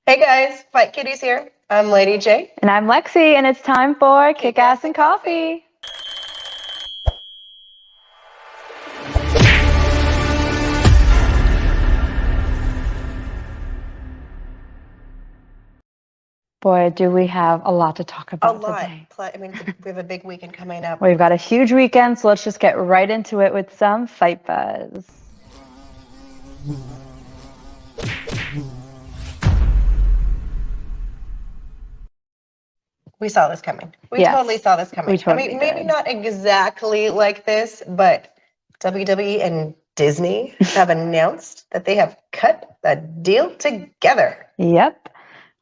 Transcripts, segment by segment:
Hey guys, Fight Kitties here. I'm Lady J. And I'm Lexi, and it's time for Kickass and Coffee. Boy, do we have a lot to talk about today. I mean, we have a big weekend coming up. We've got a huge weekend, so let's just get right into it with some Fight Buzz. We saw this coming. We Yes, totally saw this coming. we totally I mean, maybe did. not exactly like this, but WWE and Disney have announced that they have cut the deal together. Yep,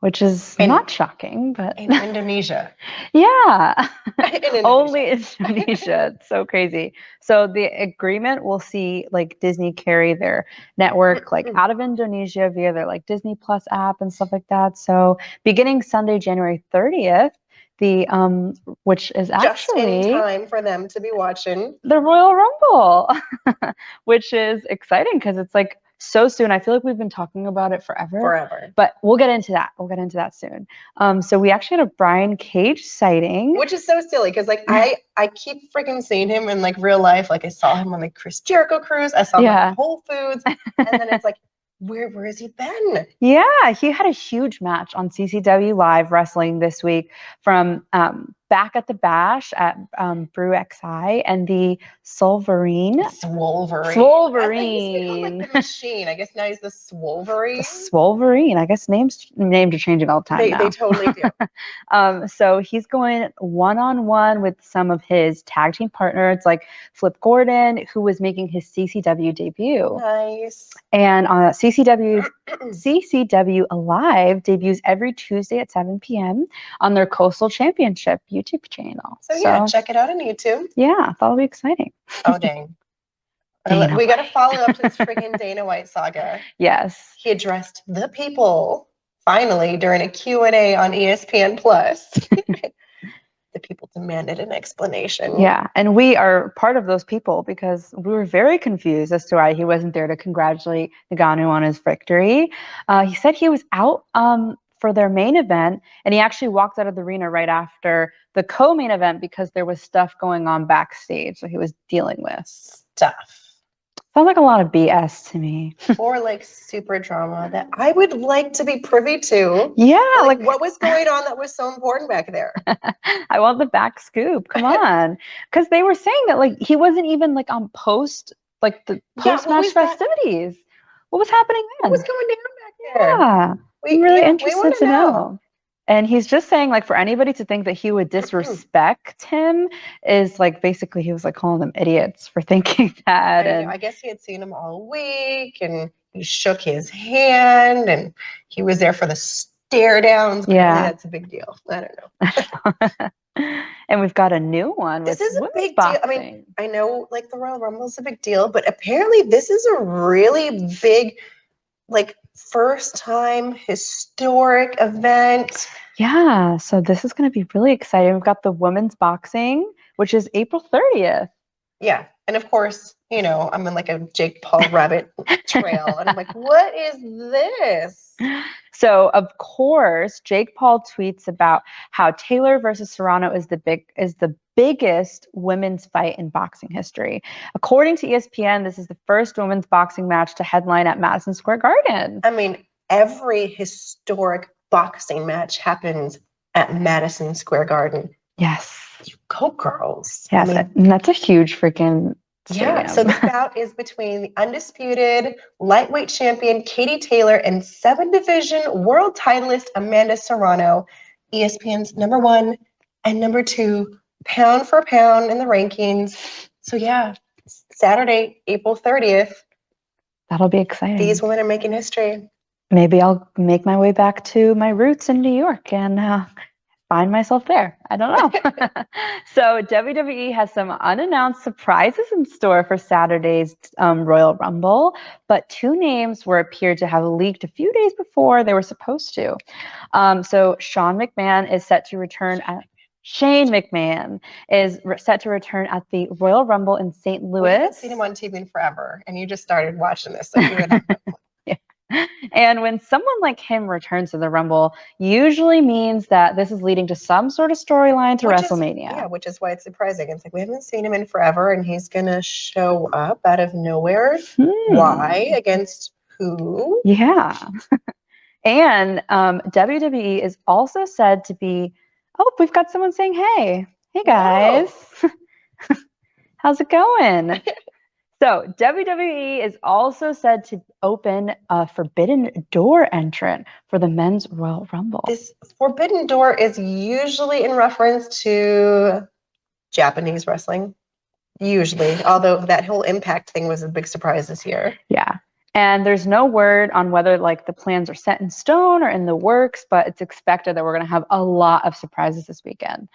which is not shocking, but in Indonesia. Yeah, In Indonesia. Only Indonesia. It's so crazy. So the agreement will see like Disney carry their network like out of Indonesia via their like Disney Plus app and stuff like that. So beginning Sunday, January 30th, which is actually just in time for them to be watching the Royal Rumble, which is exciting because it's like so soon. I feel like we've been talking about it forever. But we'll get into that. We'll get into that soon. So we actually had a Brian Cage sighting, which is so silly because like I keep freaking seeing him in like real life. Like I saw him on the Chris Jericho cruise. I saw him at Whole Foods, and then it's like, where has he been? Yeah, he had a huge match on CCW Live Wrestling this week from Back at the Bash at Brew XI and the Swolverine. Swolverine. Like the machine. I guess now he's the Swolverine. The Swolverine. I guess names are changing all the time now. They totally do. So he's going one-on-one with some of his tag team partners like Flip Gordon, who was making his CCW debut. Nice. And CCW Alive debuts every Tuesday at 7 p.m. on their Coastal Championship YouTube channel. So yeah, check it out on YouTube. Yeah, that'll be exciting. Oh, dang. We got to follow up to this freaking Dana White saga. Yes. He addressed the people finally during a Q&A on ESPN Plus. The people demanded an explanation. Yeah, and we are part of those people because we were very confused as to why he wasn't there to congratulate Ngannou on his victory. He said he was out for their main event, and he actually walked out of the arena right after the co-main event because there was stuff going on backstage, so he was dealing with stuff. Sounds like a lot of BS to me. Or like super drama that I would like to be privy to. Yeah. Like what was going on that was so important back there? I want the back scoop. Come on. Because they were saying that like he wasn't even like on the post-match festivities. What was happening then? What was going down back there? Yeah. I'm really interested to know. And he's just saying, like, for anybody to think that he would disrespect him is, like, basically he was, like, calling them idiots for thinking that. I guess he had seen him all week, and he shook his hand, and he was there for the stare downs. Yeah. That's a big deal. I don't know. And we've got a new one. This is a big deal. I mean, I know, like, the Royal Rumble is a big deal, but apparently this is a really big, like, first-time historic event. Yeah, so this is going to be really exciting. We've got the women's boxing, which is April 30th. Yeah, and of course, you know, I'm in like a Jake Paul rabbit trail, and I'm like, what is this? So, of course, Jake Paul tweets about how Taylor versus Serrano is the biggest women's fight in boxing history. According to ESPN, this is the first women's boxing match to headline at Madison Square Garden. I mean, every historic boxing match happens at Madison Square Garden. Yes. Go girls. Yes, I mean, that's a huge freaking stadium. Yeah, so the bout is between the undisputed lightweight champion Katie Taylor and 7-division world titleist Amanda Serrano, ESPN's #1 and #2 pound for pound in the rankings. So yeah, Saturday, April 30th. That'll be exciting. These women are making history. Maybe I'll make my way back to my roots in New York and find myself there. I don't know. So WWE has some unannounced surprises in store for Saturday's Royal Rumble, but 2 names were appeared to have leaked a few days before they were supposed to. So Shane McMahon is set to return at the Royal Rumble in St. Louis. We haven't seen him on TV in forever, and you just started watching this. So you're And when someone like him returns to the Rumble, usually means that this is leading to some sort of storyline to WrestleMania. Which is why it's surprising. It's like we haven't seen him in forever, and he's gonna show up out of nowhere. Why? Against who? Yeah. And WWE is also said to be, oh, we've got someone saying, hey guys, how's it going? So WWE is also said to open a forbidden door entrant for the men's Royal Rumble. This forbidden door is usually in reference to Japanese wrestling. Usually, although that whole Impact thing was a big surprise this year. Yeah. And there's no word on whether like the plans are set in stone or in the works, but it's expected that we're going to have a lot of surprises this weekend.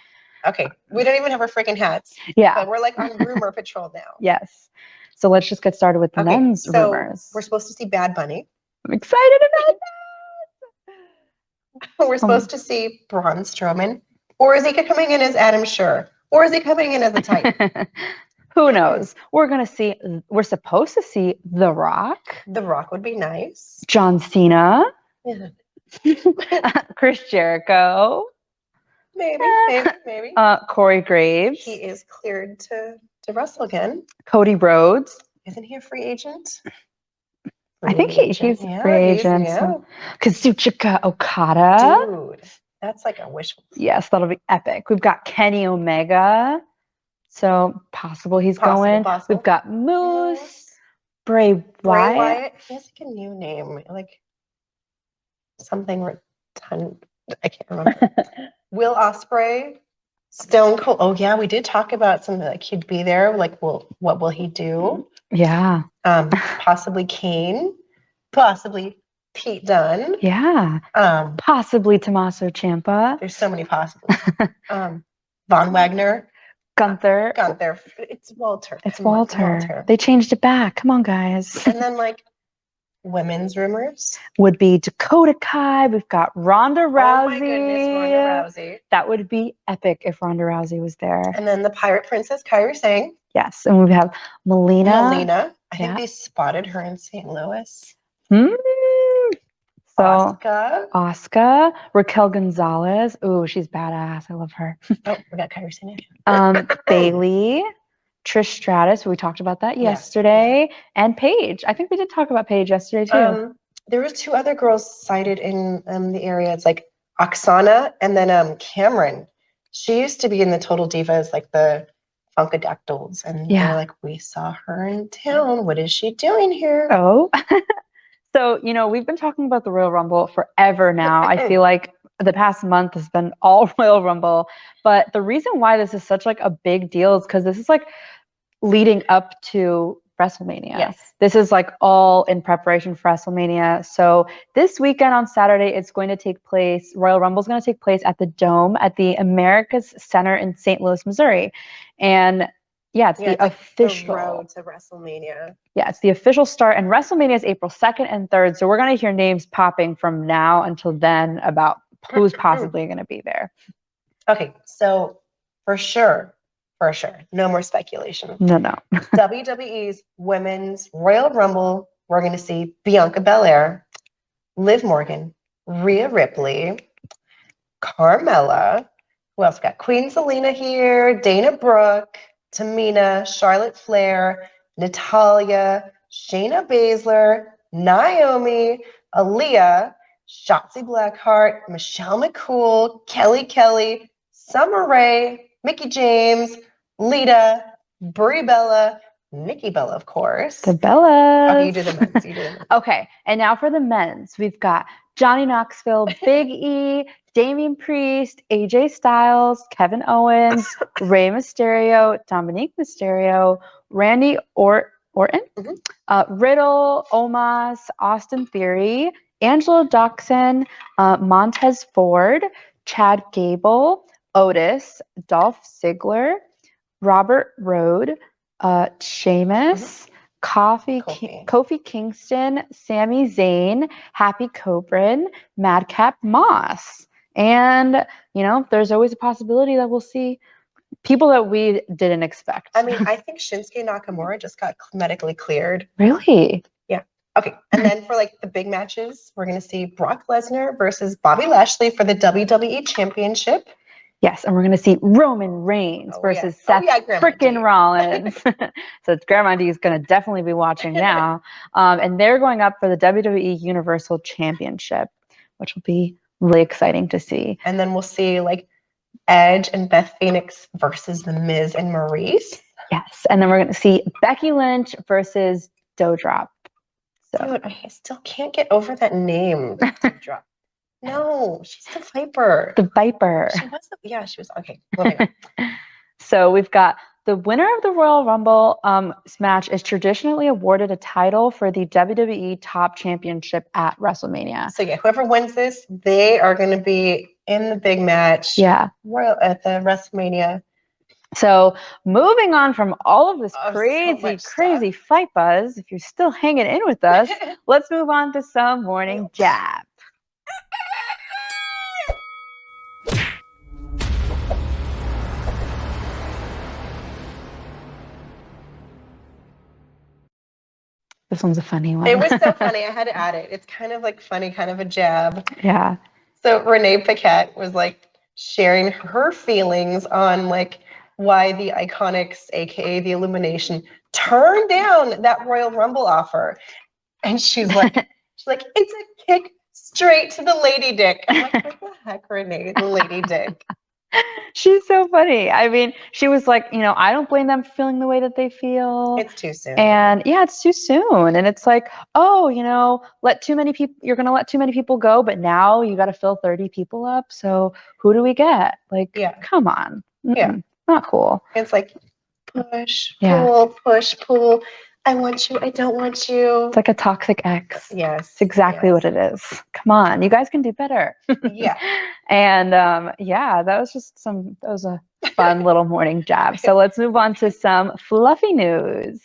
Okay. We don't even have our freaking hats. Yeah. But we're like on rumor patrol now. Yes. So let's just get started with the men's rumors. We're supposed to see Bad Bunny. I'm excited about that. We're supposed to see Braun Strowman. Or is he coming in as Adam Scherr? Or is he coming in as the Titan? Who knows? We're supposed to see The Rock. The Rock would be nice. John Cena. Yeah. Chris Jericho. Maybe. Corey Graves. He is cleared to wrestle again. Cody Rhodes. Isn't he a free agent? I think he's a free agent. So. Kazuchika Okada. Dude, that's like a wish. Yes, that'll be epic. We've got Kenny Omega. So possible he's going. We've got Moose. Bray Wyatt. He has like a new name. Like something I can't remember. Will Ospreay. Stone Cold. Oh yeah, we did talk about something like he'd be there. Like, what will he do? Yeah. Possibly Kane. Possibly Pete Dunne. Yeah. Possibly Tommaso Ciampa. There's so many possibles. Von Wagner. Gunther. It's Walter. It's Walter. They changed it back. Come on, guys. And then like women's rumors would be Dakota Kai. We've got Ronda Rousey. Oh my goodness, Ronda Rousey. That would be epic if Ronda Rousey was there. And then the Pirate Princess, Kairi Sane. Yes, and we have Melina. I think they spotted her in St. Louis. So Asuka, Raquel Gonzalez. Ooh, she's badass. I love her. Oh, we got Kairi Sane. Bailey. Trish Stratus, we talked about that yesterday, and Paige. I think we did talk about Paige yesterday too. There was 2 other girls cited in the area. It's like Oksana and then Cameron. She used to be in the Total Divas, like the Funkadactyls, and they're like, we saw her in town. What is she doing here? Oh, so we've been talking about the Royal Rumble forever now. I feel like the past month has been all Royal Rumble, but the reason why this is such like a big deal is because this is like leading up to WrestleMania. Yes. This is like all in preparation for WrestleMania. So this weekend on Saturday, it's going to take place, Royal Rumble is going to take place at the Dome at the America's Center in St. Louis, Missouri. And it's the official the road to WrestleMania. Yeah, it's the official start, and WrestleMania is April 2nd and 3rd. So we're going to hear names popping from now until then about who's possibly going to be there. Okay, so for sure, no more speculation. No. WWE's Women's Royal Rumble, we're going to see Bianca Belair, Liv Morgan, Rhea Ripley, Carmella. Who else? We got Queen Selena here, Dana Brooke, Tamina, Charlotte Flair, Natalya, Shayna Baszler, Naomi, Aaliyah, Shotzi Blackheart, Michelle McCool, Kelly, Summer Rae, Mickie James, Lita, Brie Bella, Nikki Bella, of course. The Bellas. Okay, you do the men's. Okay, and now for the men's. We've got Johnny Knoxville, Big E, Damian Priest, AJ Styles, Kevin Owens, Rey Mysterio, Dominique Mysterio, Randy Orton, Riddle, Omos, Austin Theory, Angelo Dawson, Montez Ford, Chad Gable, Otis, Dolph Ziggler, Robert Roode, Sheamus, Kofi Kingston, Sami Zayn, Happy Corbin, Madcap Moss. And, there's always a possibility that we'll see people that we didn't expect. I mean, I think Shinsuke Nakamura just got medically cleared. Really? Yeah. Okay, and then for like the big matches, we're gonna see Brock Lesnar versus Bobby Lashley for the WWE Championship. Yes, and we're going to see Roman Reigns versus Seth frickin' Rollins. So Grandma D is going to definitely be watching now. And they're going up for the WWE Universal Championship, which will be really exciting to see. And then we'll see like Edge and Beth Phoenix versus The Miz and Maurice. Yes, and then we're going to see Becky Lynch versus Doudrop. So. Dude, I still can't get over that name, Doudrop. No, she's the Viper. The Viper. She was she was. Okay, moving on. So we've got the winner of the Royal Rumble match is traditionally awarded a title for the WWE Top Championship at WrestleMania. So yeah, whoever wins this, they are going to be in the big match. Yeah. At the WrestleMania. So moving on from all of this crazy fight buzz, if you're still hanging in with us, let's move on to some morning jab. This one's a funny one. It was so funny. I had to add it. It's kind of like funny, kind of a jab. Yeah. So Renee Paquette was like sharing her feelings on like why the Iconics, aka the Illumination, turned down that Royal Rumble offer. And she's like, it's a kick straight to the lady dick. I'm like, what the heck, Renee, the lady dick? She's so funny. I mean, she was like, I don't blame them for feeling the way that they feel. It's too soon. And yeah, it's too soon. And it's like, oh, let too many people, you're going to let too many people go, but now you got to fill 30 people up. So who do we get? Like, come on. Yeah. Not cool. It's like, push, pull, push, pull. I want you. I don't want you. It's like a toxic ex. Yes. It's exactly what it is. Come on. You guys can do better. Yeah. And that was a fun little morning jab. So let's move on to some fluffy news.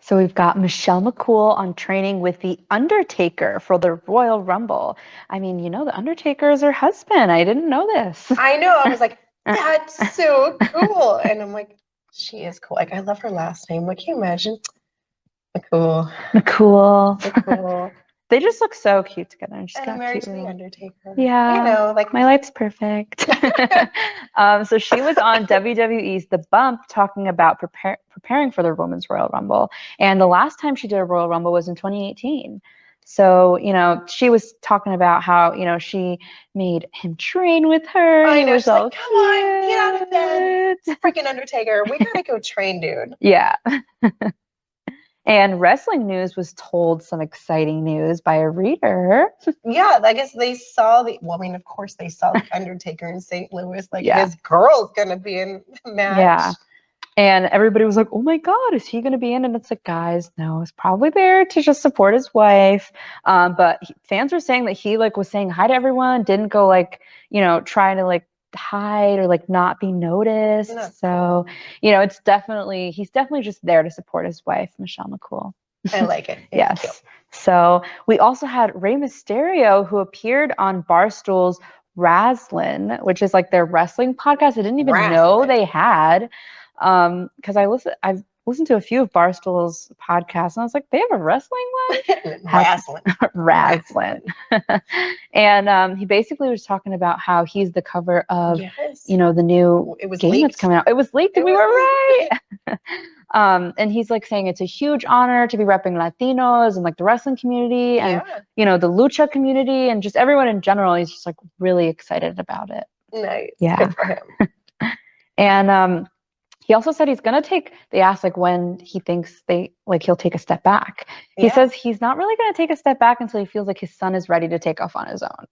So we've got Michelle McCool on training with the Undertaker for the Royal Rumble. I mean, the Undertaker is her husband. I didn't know this. I know. I was like, that's so cool. And I'm like, she is cool. Like, I love her last name. Like, can you imagine? McCool. They just look so cute together. And she's got married to the Undertaker. Yeah. Like my life's perfect. So she was on WWE's The Bump talking about preparing for the Women's Royal Rumble. And the last time she did a Royal Rumble was in 2018. So, she was talking about how, she made him train with her. I know. She's like, come on, get out of bed. Freaking Undertaker. We gotta go train, dude. Yeah. And wrestling news was told some exciting news by a reader. Yeah, I guess they saw of course they saw the Undertaker in St. Louis. Like, his girl's going to be in the match. Yeah. And everybody was like, oh my God, is he going to be in? And it's like, guys, no, he's probably there to just support his wife. But fans were saying that he was saying hi to everyone, didn't go trying to hide or not be noticed. So, he's definitely just there to support his wife, Michelle McCool. I like it. Yes. Cute. So we also had Rey Mysterio, who appeared on Barstool's Razzlin', which is their wrestling podcast. I didn't even know they had, because I've listened to a few of Barstool's podcasts, and I was like, they have a wrestling one? Razzlin'. And he basically was talking about how he's the cover of, the new game that's coming out. It was leaked, and we were right. And he's saying it's a huge honor to be repping Latinos and the wrestling community and, the lucha community and just everyone in general. He's just really excited about it. Nice. Yeah. Good for him. And, he also said he's going to they asked when he thinks he'll take a step back. He says he's not really going to take a step back until he feels like his son is ready to take off on his own.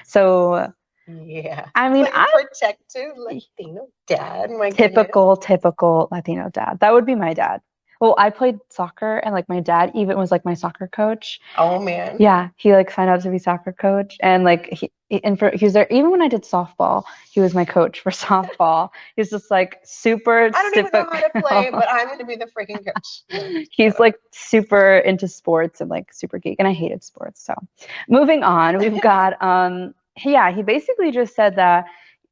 So, yeah. I mean, protective Latino dad. Typical Latino dad. That would be my dad. Well, I played soccer, and my dad even was my soccer coach. Oh man. Yeah, he signed up to be soccer coach, and he was there even when I did softball. He was my coach for softball. He was just super. I don't even know how to play, but I'm going to be the freaking coach. He's super into sports and super geek, and I hated sports. So, moving on, we've got he basically just said that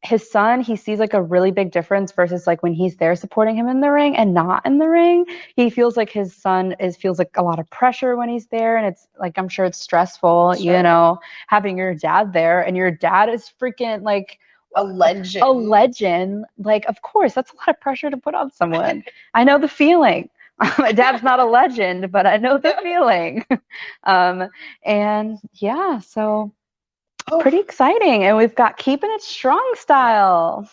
his son, he sees like a really big difference versus like when he's there supporting him in the ring and not in the ring. He feels like his son feels like a lot of pressure when he's there, and it's like, I'm sure it's stressful, Sure. you know, having your dad there, and your dad is freaking like a legend. A legend. Like, of course, that's a lot of pressure to put on someone. I know the feeling. My dad's not a legend, but I know the feeling. And yeah, so pretty exciting. And we've got Keeping It Strong style.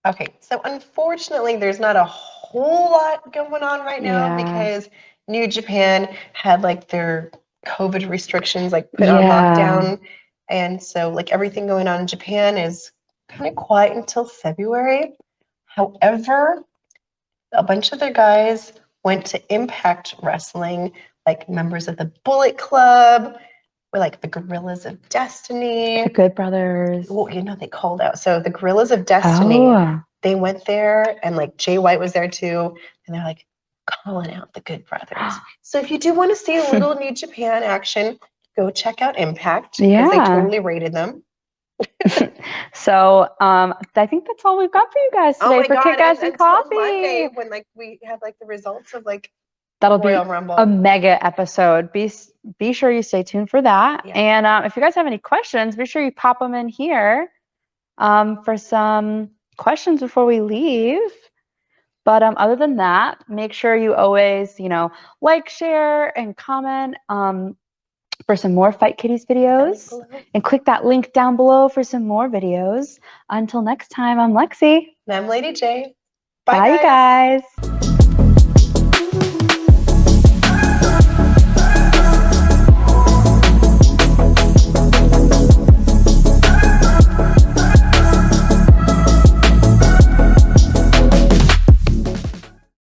Okay, so unfortunately, there's not a whole lot going on right now because New Japan had like their COVID restrictions like put on lockdown. And so like everything going on in Japan is kind of quiet until February. However, a bunch of their guys went to Impact Wrestling, like members of the Bullet Club, or like the Gorillas of Destiny. The Good Brothers. Well, you know, they called out. So the Gorillas of Destiny, they went there, and like Jay White was there too, and they're like calling out the Good Brothers. So if you do want to see a little New Japan action, go check out Impact because they totally rated them. So I think that's all we've got for you guys today for Kickass and Coffee. Monday, when like we have like the results of like that'll Royal be Rumble. A mega episode. Be sure you stay tuned for that. And if you guys have any questions, be sure you pop them in here for some questions before we leave. But other than that, make sure you always, you know, like, share, and comment for some more Fight Kitties videos. And click that link down below for some more videos. Until next time, I'm Lexi. And I'm Lady J. Bye, guys.